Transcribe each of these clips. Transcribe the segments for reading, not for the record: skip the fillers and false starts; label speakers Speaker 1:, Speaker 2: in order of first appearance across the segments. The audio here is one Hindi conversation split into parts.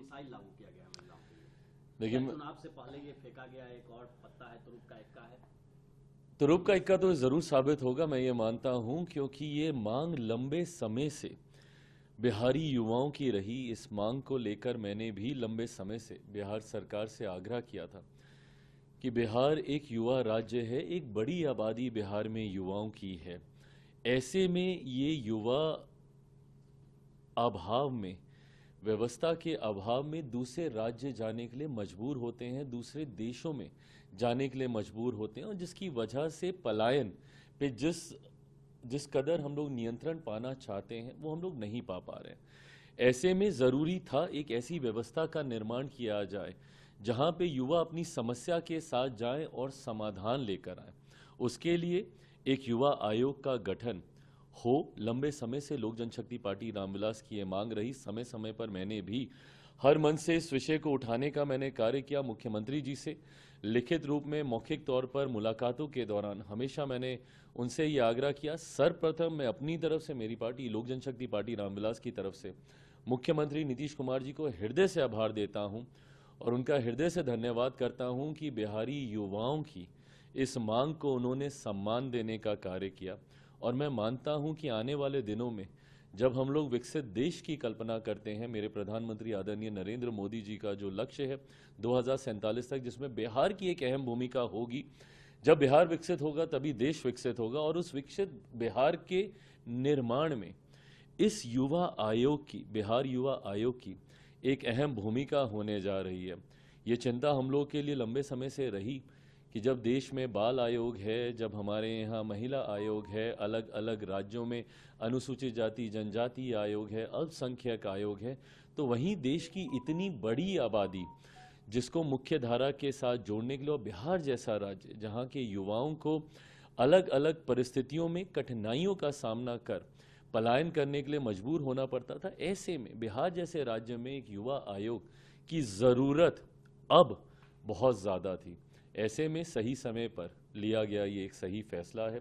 Speaker 1: डोमिसाइल लागू किया गया है महिलाओं के लिए।
Speaker 2: देखिए,
Speaker 1: क्या चुनाव से पहले ये फेंका गया एक और पत्ता है, तुरुप का इक्का है?
Speaker 2: तुरुप का इक्का तो ज़रूर साबित होगा, मैं ये मानता हूँ, क्योंकि ये मांग लंबे समय से बिहारी युवाओं की रही। इस मांग को लेकर मैंने भी लंबे समय से बिहार सरकार से आग्रह किया था कि बिहार एक युवा राज्य है, एक बड़ी आबादी बिहार में युवाओं की है। ऐसे में ये युवा अभाव में, व्यवस्था के अभाव में दूसरे राज्य जाने के लिए मजबूर होते हैं, दूसरे देशों में जाने के लिए मजबूर होते हैं, और जिसकी वजह से पलायन पे जिस जिस कदर हम लोग नियंत्रण पाना चाहते हैं वो हम लोग नहीं पा पा रहे हैं। ऐसे में ज़रूरी था एक ऐसी व्यवस्था का निर्माण किया जाए जहां पे युवा अपनी समस्या के साथ जाएं और समाधान लेकर आए। उसके लिए एक युवा आयोग का गठन हो। लंबे समय से लोक जनशक्ति पार्टी रामविलास की ये मांग रही। समय समय पर मैंने भी हर मंच से इस विषय को उठाने का मैंने कार्य किया। मुख्यमंत्री जी से लिखित रूप में, मौखिक तौर पर मुलाकातों के दौरान हमेशा मैंने उनसे ये आग्रह किया। सर्वप्रथम मैं अपनी तरफ से, मेरी पार्टी लोक जनशक्ति पार्टी रामविलास की तरफ से मुख्यमंत्री नीतीश कुमार जी को हृदय से आभार देता हूं और उनका हृदय से धन्यवाद करता हूं कि बिहारी युवाओं की इस मांग को उन्होंने सम्मान देने का कार्य किया। और मैं मानता हूं कि आने वाले दिनों में जब हम लोग विकसित देश की कल्पना करते हैं, मेरे प्रधानमंत्री आदरणीय नरेंद्र मोदी जी का जो लक्ष्य है 2047 तक, जिसमें बिहार की एक अहम भूमिका होगी। जब बिहार विकसित होगा तभी देश विकसित होगा, और उस विकसित बिहार के निर्माण में इस युवा आयोग की, बिहार युवा आयोग की एक अहम भूमिका होने जा रही है। ये चिंता हम लोग के लिए लंबे समय से रही कि जब देश में बाल आयोग है, जब हमारे यहाँ महिला आयोग है, अलग अलग राज्यों में अनुसूचित जाति जनजाति आयोग है, अल्पसंख्यक आयोग है, तो वहीं देश की इतनी बड़ी आबादी जिसको मुख्य धारा के साथ जोड़ने के लिए, और बिहार जैसा राज्य जहाँ के युवाओं को अलग अलग परिस्थितियों में कठिनाइयों का सामना कर पलायन करने के लिए मजबूर होना पड़ता था, ऐसे में बिहार जैसे राज्य में एक युवा आयोग की ज़रूरत अब बहुत ज़्यादा थी। ऐसे में सही समय पर लिया गया ये एक सही फैसला है,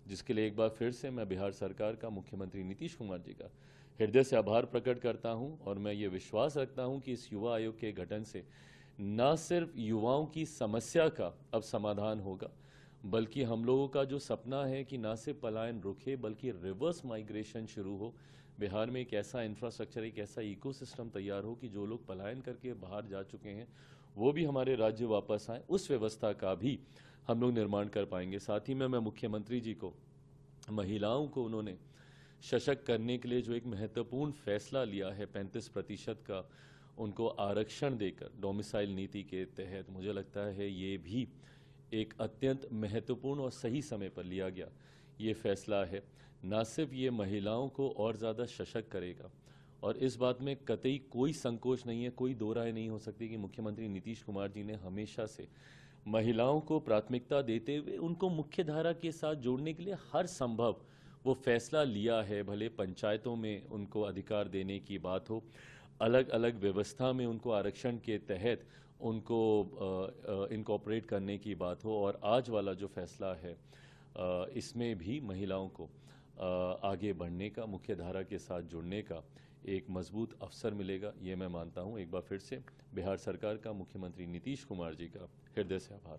Speaker 2: जिसके लिए एक बार फिर से मैं बिहार सरकार का, मुख्यमंत्री नीतीश कुमार जी का हृदय से आभार प्रकट करता हूं। और मैं ये विश्वास रखता हूं कि इस युवा आयोग के गठन से न सिर्फ युवाओं की समस्या का अब समाधान होगा, बल्कि हम लोगों का जो सपना है कि ना सिर्फ पलायन रुके बल्कि रिवर्स माइग्रेशन शुरू हो। बिहार में एक ऐसा इंफ्रास्ट्रक्चर, एक ऐसा इकोसिस्टम तैयार हो कि जो लोग पलायन करके बाहर जा चुके हैं वो भी हमारे राज्य वापस आए। उस व्यवस्था का भी हम लोग निर्माण कर पाएंगे। साथ ही में मैं मुख्यमंत्री जी को, महिलाओं को उन्होंने सशक्त करने के लिए जो एक महत्वपूर्ण फैसला लिया है 35% का उनको आरक्षण देकर डोमिसाइल नीति के तहत, मुझे लगता है ये भी एक अत्यंत महत्वपूर्ण और सही समय पर लिया गया ये फैसला है। न सिर्फ ये महिलाओं को और ज़्यादा सशक्त करेगा, और इस बात में कतई कोई संकोच नहीं है, कोई दो राय नहीं हो सकती कि मुख्यमंत्री नीतीश कुमार जी ने हमेशा से महिलाओं को प्राथमिकता देते हुए उनको मुख्य धारा के साथ जोड़ने के लिए हर संभव वो फैसला लिया है। भले पंचायतों में उनको अधिकार देने की बात हो, अलग अलग व्यवस्था में उनको आरक्षण के तहत उनको इनकॉर्पोरेट करने की बात हो, और आज वाला जो फैसला है इसमें भी महिलाओं को आगे बढ़ने का, मुख्य धारा के साथ जुड़ने का एक मजबूत अवसर मिलेगा, ये मैं मानता हूँ। एक बार फिर से बिहार सरकार का, मुख्यमंत्री नीतीश कुमार जी का हृदय से आभार।